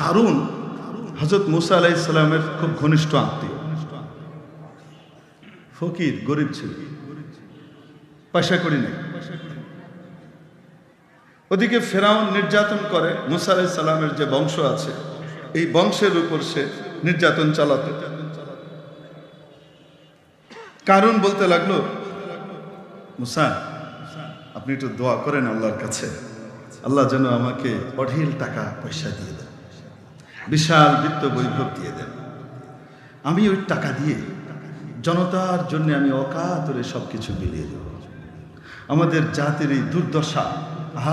কারুন হযরত মুসা আলাইহিস সালামের খুব ঘনিষ্ঠ আত্মীয়, ফকির, গরিব ছিল, পয়সা করি নাই। ওদিকে ফেরাউন নির্যাতন করে, মুসা আলাইহিস সালামের যে বংশ আছে এই বংশের উপর সে নির্যাতন চালাতো। কারুন বলতে লাগলো, মুসা আপনি একটু দোয়া করেন আল্লাহর কাছে, আল্লাহ যেন আমাকে অঢেল টাকা পয়সা দিয়ে দেন, বিশাল বিত্ত বৈভব দিয়ে দেন। আমি ওই টাকা দিয়ে জনতার জন্য আমি অকাতরে সবকিছু বিলিয়ে দেব। আমাদের জাতির এই দুর্দশা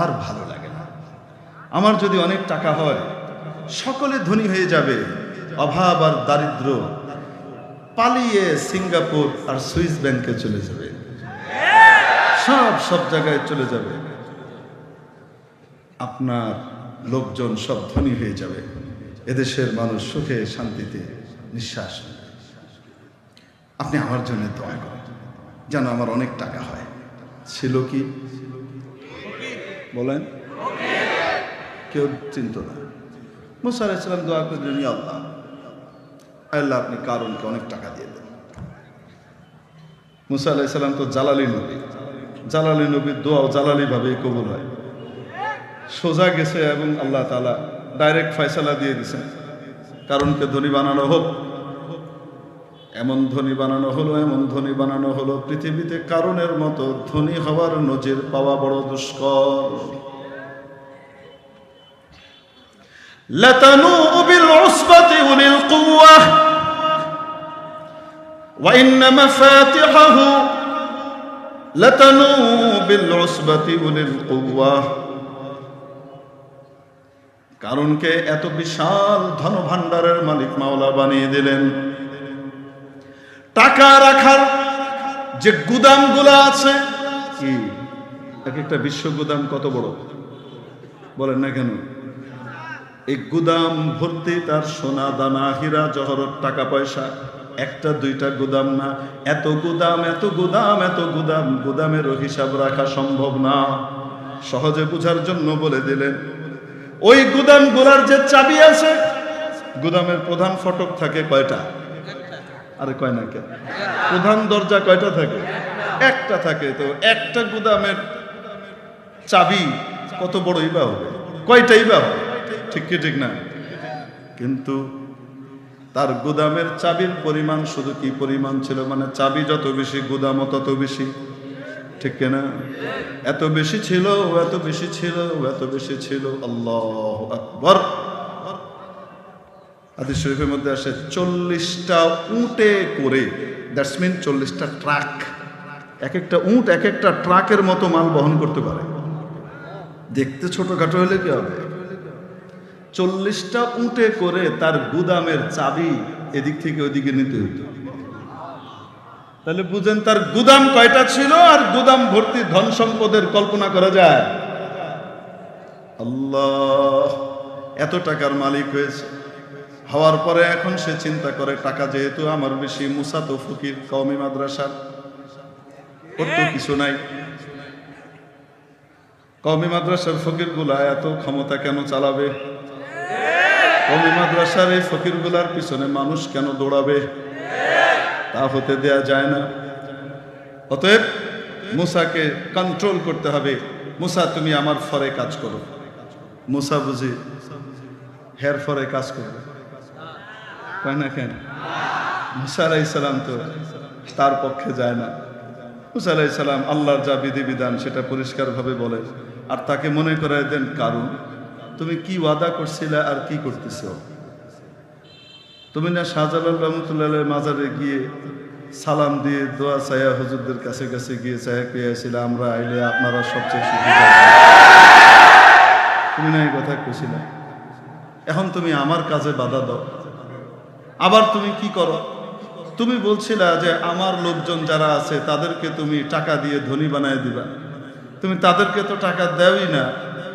আর ভালো লাগে না। আমার যদি অনেক টাকা হয় সকলে ধনী হয়ে যাবে, অভাব আর দারিদ্র পালিয়ে সিঙ্গাপুর আর সুইস ব্যাংকে চলে যাবে, সব জায়গায় চলে যাবে, আপনার লোকজন সব ধনী হয়ে যাবে, এদেশের মানুষ সুখে শান্তিতে নিঃশ্বাস নেবে। আপনি আমার জন্য দোয়া করেন যেন আমার অনেক টাকা হয়। ছিল কি বলেন? কেউ চিন্ত না। মুসা আলাইহিস সালাম দোয়া করলেন, ইয়া আল্লাহ, আল্লাহ আপনি কারুনকে অনেক টাকা দিয়ে দেন। মুসা আলাইহিস সালাম তো জালালি নবী, জালালি নবীর দোয়াও জালালি ভাবেই কবুল হয়। সোজা গেছে এবং আল্লাহ তাআলা ডাইরেক্ট ফয়সালা দিয়ে দিয়েছেন, কারুনকে ধনী বানানো হোক। এমন ধনী বানানো হলো, এমন ধনী বানানো হলো, পৃথিবীতে কারুনের মতো ধনী হওয়ার নজির পাওয়া বড় দুষ্কর। লাতানূ বিল উসবাতি উলিল কুওয়াহ ওয়া ইন্না মাফাতিহাহু লাতানূ বিল উসবাতি উলিল কুওয়াহ। কারুনকে এত বিশাল ধনভাণ্ডারের মালিক মাওলা বানিয়ে দিলেন। টাকা রাখার যে গুদামগুলো আছে, কি এক একটা বিশ্ব গুদাম কত বড় বলেন না কেন? এই গুদাম ভর্তি তার সোনা দানা হীরা জহরত টাকা পয়সা, একটা দুইটা গুদাম না, এত গুদাম, এত গুদাম, এত গুদাম। গুদামেরও হিসাব রাখা সম্ভব না। সহজে বুঝার জন্য বলে দিলেন, ওই গুদামগুলার যে চাবি আছে, গুদামের প্রধান ফটক থাকে কয়টা? আরে কয় না কেন? প্রধান দরজা কয়টা থাকে? একটা থাকে। তো একটা গুদামের চাবি কত বড়ই বা হবে? কয়টাই বা হবে? ঠিক কি ঠিক না? কিন্তু তার গুদামের চাবির পরিমাণ শুধু কি পরিমাণ ছিল, মানে চাবি যত বেশি গুদামও তত বেশি, ঠিক কিনা? এত বেশি ছিল, এত বেশি ছিল, এত বেশি ছিল। আল্লাহু আকবার। হাদিস শরীফের মধ্যে আসে 40টা উটে করে, দ্যাটস মিন 40টা ট্রাক। এক একটা উট এক একটা ট্রাকের মতো মাল বহন করতে পারে। দেখতে ছোটখাটো হলে কি হবে? 40টা উটে করে তার গুদামের চাবি এদিক থেকে ওইদিকে নিতে হইতো। তাহলে বুঝেন তার গুদাম কয়টা ছিল, আর গুদাম ভর্তি ধন সম্পদের কল্পনা করা যায়? আল্লাহ এত টাকার মালিক হয়েছে, হওয়ার পরে এখন সে চিন্তা করে টাকা যেহেতু আমার বেশি, মুসা তো ফকির, কওমি মাদ্রাসার, ওর তো কিছু নাই। কওমি মাদ্রাসার ফকিরগুলা এত ক্ষমতা কেন চালাবে? কওমি মাদ্রাসার এই ফকিরগুলার পিছনে মানুষ কেন দৌড়াবে? তা হতে দেয়া যায় না। অতএব মুসাকে কন্ট্রোল করতে হবে। মুসা তুমি আমার ফরে কাজ করো। মুসা বুঝি হের ফরে কাজ করবে? কয় না কেন? মুসা আলাইহিস সালাম তো তার পক্ষে যায় না। মুসা আলাইহিস সালাম আল্লাহর যা বিধিবিধান সেটা পরিষ্কারভাবে বলেন, আর তাকে মনে করায় দেন, কারণ তুমি কি ওয়াদা করছিলে আর কি করতেছো? তুমি না শাহজালাল রহমতুল্লাহ মাজারে গিয়ে সালাম দিয়ে দোয়া চায়া হুজুরদের কাছে কাছে গিয়ে চায়া পেয়েছিলে, আমরা আইলে আপনারা সবচেয়ে সুখী থাকবেন। তুমি না এই কথা কইছিলে। এখন তুমি আমার কাজে বাধা দাও। আবার তুমি কি করো? তুমি বলছিলা যে আমার লোকজন যারা আছে তাদেরকে তুমি টাকা দিয়ে ধনী বানায় দিবা। তুমি তাদেরকে তো টাকা দেওই না,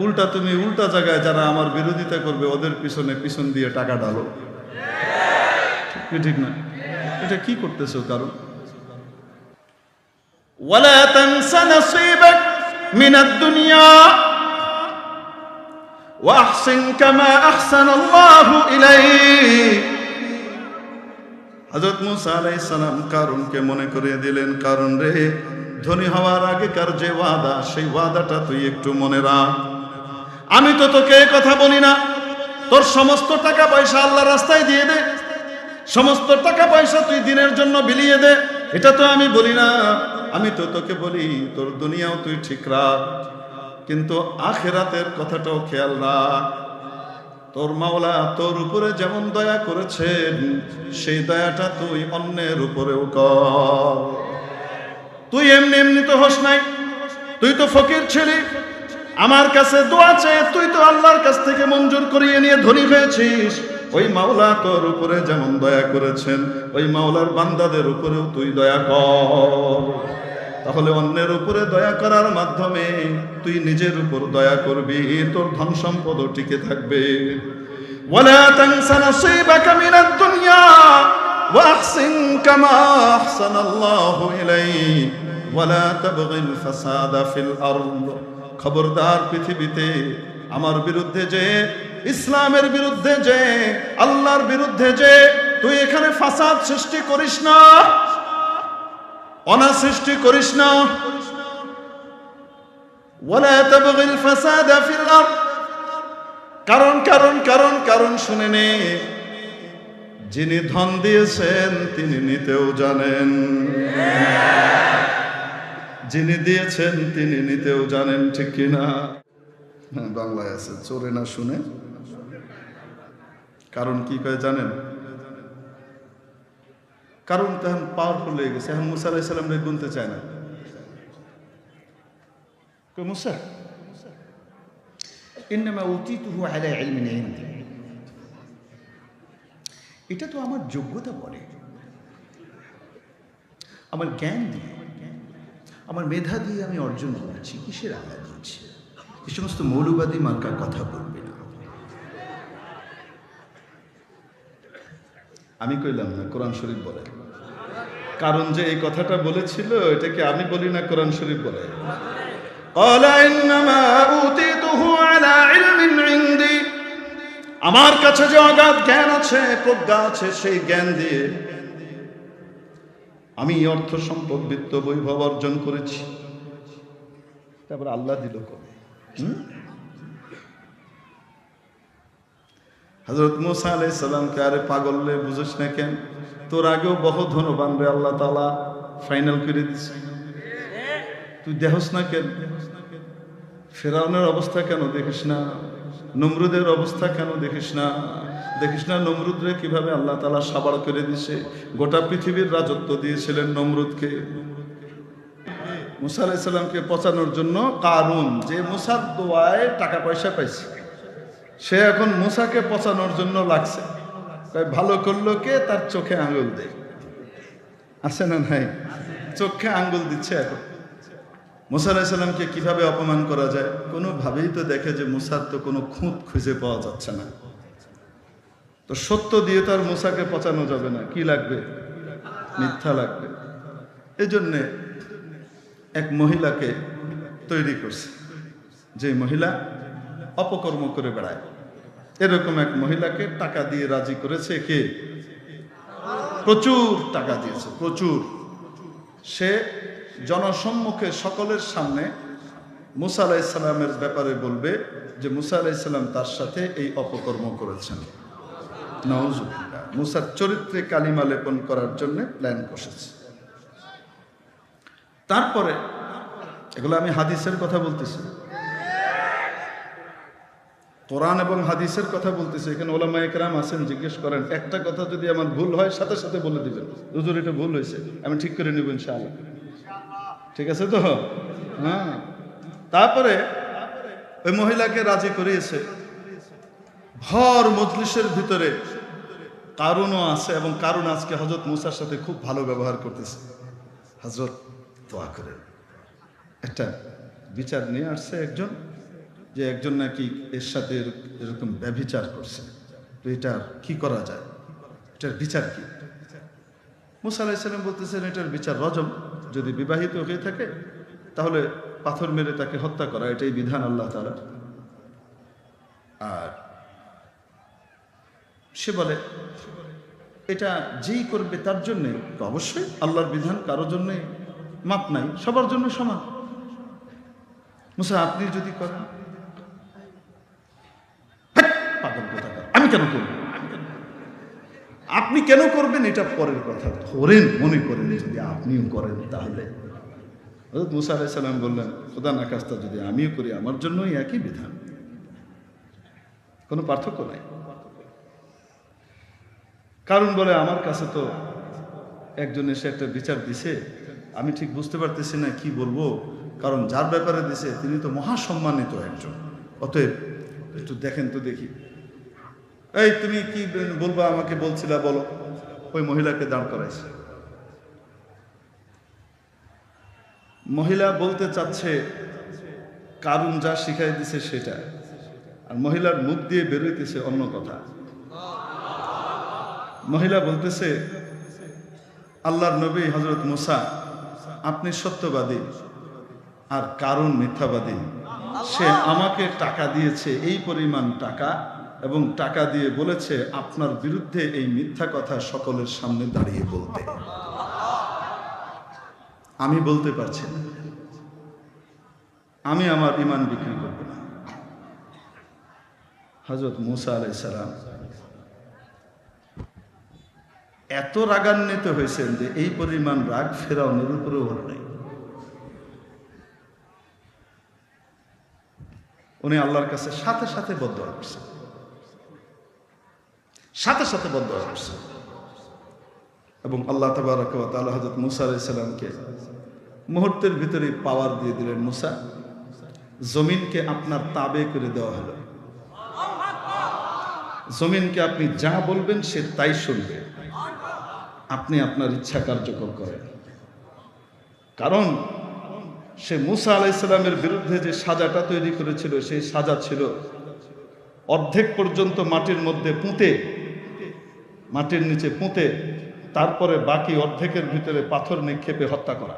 উল্টা তুমি উল্টা জায়গায় যারা আমার বিরোধিতা করবে ওদের পিছন দিয়ে টাকা ঢালো। ঠিক না? এটা কি করতেছো? কারণ ওয়ালা তানসা নাসীবাক মিনাদ দুনিয়া ওয়াহসিন কামা আহসানাল্লাহু ইলাইক। হযরত মুসা আলাইহিস সালাম কারুনকে মনে করিয়ে দিলেন, কারুন রে, ধনী হওয়ার আগেকার যে ওয়াদা, সেই ওয়াদাটা তুই একটু মনে রাখ। আমি তো তোকে এই কথা বলি না তোর সমস্ত টাকা পয়সা আল্লাহর রাস্তায় দিয়ে দে, সমস্ত টাকা পয়সা তুই দিনের জন্য বিলিয়ে দে, এটা তো আমি বলি না। আমি তো তোকে বলি তোর দুনিয়াও তুই ঠিক রাখ, কিন্তু আখিরাতের কথাটাও খেয়াল রাখ। তোর মাওলা তোর উপরে যেমন দয়া করেছেন, সেই দয়াটা তুই অন্যের উপরেও কর। তুই এমনি এমনি তো হোস নাই, তুই তো ফকির ছিলি, আমার কাছে দোয়া চেয়ে তুই তো আল্লাহর কাছ থেকে মঞ্জুর করিয়ে নিয়ে ধনী হয়েছিস। ওই মাওলা তোর উপরে যেমন দয়া করেছেন, ওই মাওলার বান্দাদের উপরেও তুই দয়া কর। তাহলে অন্যের উপরে দয়া করার মাধ্যমে তুই নিজের উপর দয়া করবি, তোর ধন সম্পদও টিকে থাকবে। ওয়ালা তানসা নাসীবাকা মিনাদ দুনিয়া ওয়া আহসিন কামা আহসানাল্লাহু ইলাইক ওয়ালা তাবগিল ফাসাদা ফিল আরদ। খবরদার, পৃথিবীতে আমার বিরুদ্ধে যে, ইসলামের বিরুদ্ধে যে, আল্লাহর বিরুদ্ধে যে তুই এখানে ফাসাদ সৃষ্টি করিস না, অনা সৃষ্টি করিস না। ওয়ালা তাবগিল ফাসাদা ফিল আরদ। কারণ কারণ কারণ কারণ শুনে নে, যিনি ধন দিয়েছেন তিনি নিতেও জানেন, যিনি দিয়েছেন তিনি নিতেও জানেন, ঠিক কিনা? হ্যাঁ, বাংলায় আছে, চোরে না শুনে। কারণ কি কয় জানেন? কারণ তো এখন পাওয়ারফুল হয়ে গেছে, এখন মুসা আলাইহিস সালাম রে গুনতে চায় না। মুসা ইন্নামা উতীতুহু আলা ইলমিন ইনদি, এটা তো আমার যোগ্যতা বলে, আমার জ্ঞান দিয়ে, আমার মেধা দিয়ে আমি অর্জন করেছি। কিসের আল্লাহ দিয়েছি? এই সমস্ত মৌলবাদী মার্কার কথা বলবে না। আমি কইলাম না, কোরআন শরীফ বলে। কারণ যে এই কথাটা বলেছিল, এটাকে আমি বলি না, কোরআন শরীফ বলে। ক্বালা ইন্নামা উতীতুহু আলা ইলমিন ইনদি, আমার কাছে যে অগাধ জ্ঞান আছে, প্রজ্ঞা আছে, সেই জ্ঞান দিয়ে আমি অর্থ সম্পদ বিত্ত বৈভব অর্জন করেছি। তারপর আল্লাহ দিল কবে? হযরত মুসা আলাইহিস সালামকে, আরে পাগল রে, বুঝিস না কেন? তোর আগেও বহু ধনবান রে আল্লাহ তাআলা ফাইনাল করে দিছে, তুই দেখস না কেন? ফেরাউনের অবস্থা কেন দেখিস না? নমরুদের অবস্থা কেন দেখিস না? দেখিস না নমরুদ রে কিভাবে আল্লাহ তাআলা সাবাড় করে দিছে? গোটা পৃথিবীর রাজত্ব দিয়েছিলেন নমরুদকে। মুসা আলাইহিস সালামকে পচানোর জন্য কারুন, যে মুসার দোয়ায় টাকা পয়সা পাইছে, সে এখন মুসাকে পচানোর জন্য লাগছে। ভালো করলো কে? তার চোখে আঙ্গুল দেয়, আছে না নাই? চোখে আঙ্গুল দিচ্ছে এখন। মুসা আলাইহিস সালামকে কিভাবে অপমান করা যায়, কোনোভাবেই তো দেখে যে মুসার তো কোনো খুঁত খুঁজে পাওয়া যাচ্ছে না। তো সত্য দিয়ে তো আর মুসাকে পচানো যাবে না, কি লাগবে? মিথ্যা লাগবে। এই জন্যে এক মহিলাকে তৈরি করছে, যে মহিলা অপকর্ম করে বেড়ায়। এরকম এক মহিলাকে টাকা দিয়ে রাজি করেছে কে? প্রচুর টাকা দিয়েছে, প্রচুর। সে জনসম্মুখে সকলের সামনে মুসা আলাইহিস সালামের ব্যাপারে বলবে যে মুসা আলাইহিস সালাম তার সাথে এই অপকর্ম করেছেন। নাউজুবিল্লাহ। মুসার চরিত্রে কালিমা লেপন করার জন্য প্ল্যান কষেছে। তারপরে এগুলো আমি হাদিসের কথা বলতেছি, কোরআন এবং হাদিসের কথা বলতেছি। এখানে ওলামায়ে কেরাম আছেন, জিজ্ঞেস করেন, একটা কথা যদি আমার ভুল হয় সাথে সাথে বলে দিবেন, হুজুর এটা ভুল হয়েছে, আমি ঠিক করে নেব ইনশাআল্লাহ। ঠিক আছে তো? হ্যাঁ। তারপরে ওই মহিলাকে রাজি করিয়েছে। ভর মজলিসের ভিতরে কারুনও আছে, এবং কারুন আজকে হযরত মুসার সাথে খুব ভালো ব্যবহার করতেছে। হযরত দোয়া করেন, একটা বিচার নিয়ে আসছে একজন, যে একজন নাকি এর সাথে এরকম ব্যভিচার করছে, তো এটার কি করা যায়, এটার বিচার কি? মুসা আলাইহিস সালাম বলতেছেন এটার বিচার রজম, যদি বিবাহিত হয়ে থাকে তাহলে পাথর মেরে তাকে হত্যা করা, এটাই বিধান আল্লাহ তাআলার। আর সে বলে এটা যেই করবে তার জন্যে, অবশ্যই আল্লাহর বিধান কারো জন্যে মাপ নাই, সবার জন্য সমান। মুসা আপনি যদি করেন, পাগল কোথাকার, আমি কেন করব? আপনি কেন করবেন এটা পরের কথা, ধরেন মনে করেন যদি আপনিও করেন তাহলে। হযরত মুসা আলাইহিস সালাম বললেন, খোদা না খাস্তা যদি আমিও করি আমার জন্যই একই বিধান, কোনো পার্থক্য নাই। কারণ বলে আমার কাছে তো একজন এসে একটা বিচার দিছে, আমি ঠিক বুঝতে পারতেছি না কি বলবো, কারণ যার ব্যাপারে দিছে তিনি তো মহাসম্মানিত একজন, অতএব একটু দেখেন তো দেখি। এই তুমি কি বলবা আমাকে বলছিলা বলো। ওই মহিলাকে দাঁড় করাইছে। মহিলা বলতে চাচ্ছে কারুন যা শিখাই দিছে সেটা, আর মহিলার মুখ দিয়ে বেরোইতেছে অন্য কথা। মহিলা বলতেছে, আল্লাহর নবী হযরত মুসা আপনি সত্যবাদী আর কারুন মিথ্যাবাদী। সে আমাকে টাকা দিয়েছে এই পরিমাণ টাকা, এবং টাকা দিয়ে বলেছে আপনার বিরুদ্ধে এই মিথ্যা কথা সকলের সামনে দাঁড়িয়ে বলতে। আমি বলতে পারছি না, আমি আমার ঈমান বিক্রি করব না। হযরত মুসা আলাইহিস সালাম এত রাগান্বিত হয়েছেন যে এই পরিমাণ রাগ ফেরাউনের উপরেও হল নাই। উনি আল্লাহর কাছে সাথে সাথে বদদোয়া করছেন, সাথে সাথে বদদোয়া করছেন। এবং আল্লাহ তাবারক ওয়া তাআলা হযরত মুসা আলাইহিস সালামকে মুহূর্তের ভিতরে পাওয়ার দিয়ে দিলেন। মুসা, জমিনকে আপনার তাবে করে দেওয়া হলো, জমিনকে আপনি যা বলবেন সে তাই শুনবে, আপনি আপনার ইচ্ছা কার্যকর করেন। কারণ সে মুসা আলাইহিস সালামের বিরুদ্ধে যে সাজাটা তৈরি করেছিল সেই সাজা ছিল অর্ধেক পর্যন্ত মাটির মধ্যে পুঁতে, মাটির নিচে পুঁতে, তারপরে বাকি অর্ধেকের ভিতরে পাথর নিক্ষেপে হত্যা করা।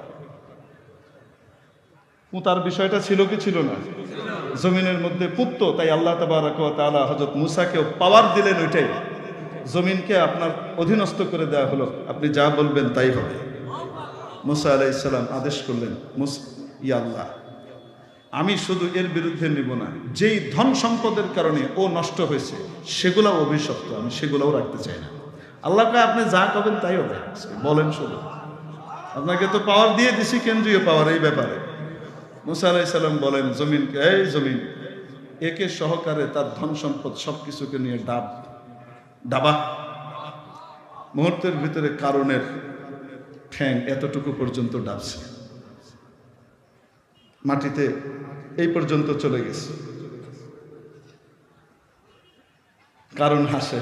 পুঁতার বিষয়টা ছিল কি ছিল না? জমিনের মধ্যে পুঁততো, তাই আল্লাহ তাবারক ওয়া তাআলা হযরত মুসাকেও পাওয়ার দিলেন ওইটাই, জমিনকে আপনার অধীনস্থ করে দেওয়া হলো, আপনি যা বলবেন তাই হবে। মুসা আলাইহিস সালাম আদেশ করলেন, ইয়া আল্লাহ, আমি শুধু এর বিরুদ্ধে নিব না, যেই ধন সম্পদের কারণে ও নষ্ট হয়েছে সেগুলো অভিশপ্ত, আমি সেগুলোও রাখতে চাই না। আল্লাহকে আপনি যা করবেন তাই হবে, বলেন শুধু, আপনাকে তো পাওয়ার দিয়ে দিছি, কেন্দ্রীয় পাওয়ার এই ব্যাপারে। মুসা আলাইহিস সালাম বলেন জমিনকে, এই জমিন, একে সহকারে তার ধন সম্পদ সবকিছুকে নিয়ে ডাবা। মুহূর্তের ভিতরে কারণের ঠ্যাং এতটুকু পর্যন্ত ডাবছে, মাটিতে এই পর্যন্ত চলে গেছে। কারণ হাসে,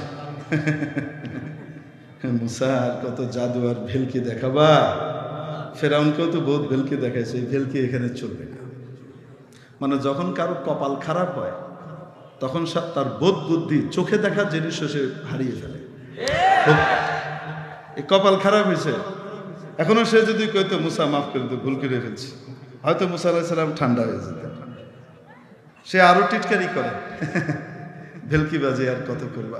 মুসা আর কত জাদু আর ভেলকি দেখাবা, ফেরাউনকেও তো বহুত ভেলকি দেখাইছে, এই ভেলকি এখানে চলবে না। মানে যখন কারো কপাল খারাপ হয় তখন তার বোধ বুদ্ধি, চোখে দেখা জিনিসও সে হারিয়ে ফেলে। এই কপাল খারাপ হয়েছে, এখনো সে যদি কইতো মুসা মাফ করে দিত, ভুল করে ফেলছি, হয়তো মুসা আলাইহিস সালাম ঠান্ডা হয়ে যেত। সে আরো টিটকারি করে, ভেলকিবাজি আর কত করবা।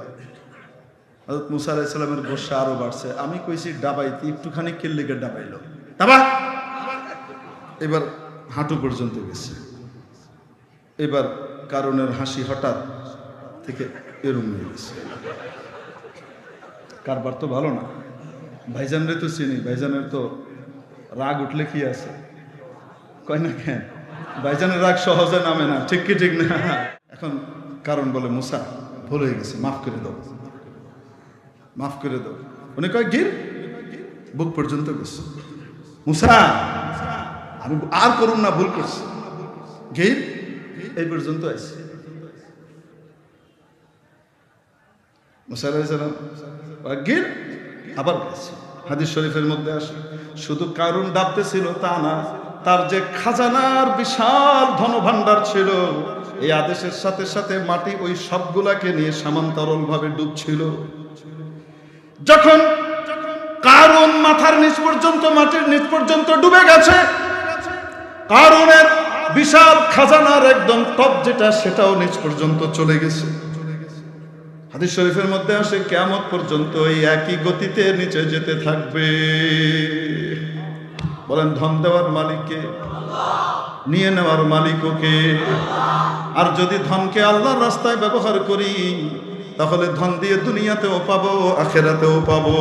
হযরত মুসা আলাইহিস সালামের গোসা আরো বাড়ছে। আমি কইছি ডাবাইতে, একটুখানি কেল্লিকে ডাবাইলো, ডাবা, এবার হাঁটু পর্যন্ত গেছে। এবার কারণের হাসি হঠাৎ থেকে এরম হয়ে গেছে। কারবার তো ভালো না। ভাইজানরে তো চিনি, ভাইজানের তো রাগ উঠলে কি আছে, কয় না কেন, ভাইজানের রাগ সহজে নামে না, ঠিক কি ঠিক না? এখন কারণ বলে, মুসা ভুল হয়ে গেছে, মাফ করে দাও, মাফ করে দাও। উনি কয় গির, বুক পর্যন্ত গেছে। মুসা আমি আর করুন না, ভুল করছি, গির, এই পর্যন্ত আছে। মুসা আলাইহিস সালাম গির, আবার গেছে। হাদিস শরীফের মধ্যে আসে, শুধু কারুন ডাবতে ছিল তা না, তার যে খাজানার বিশাল ধনভাণ্ডার ছিল, এই আদেশের সাথে সাথে মাটি ওই সবগুলাকে নিয়ে সমান্তরাল ভাবে ডুবছিল। যখন কারুন মাথার নিচ পর্যন্ত, মাটির নিচ পর্যন্ত ডুবে গেছে, কারুনের বিশাল খাজানার একদম টপ যেটা, সেটাও নিচ পর্যন্ত চলে গেছে। হাদিস শরীফের মধ্যে আসে কিয়ামত পর্যন্ত এই একই গতিতে নিচে যেতে থাকবে। বলেন ধন দেওয়ার মালিককে, নিয়ে নেওয়ার মালিকও কে? আর যদি ধনকে আল্লাহর রাস্তায় ব্যবহার করি, তাহলে ধন দিয়ে দুনিয়াতেও পাবো, আখেরাতেও পাবো।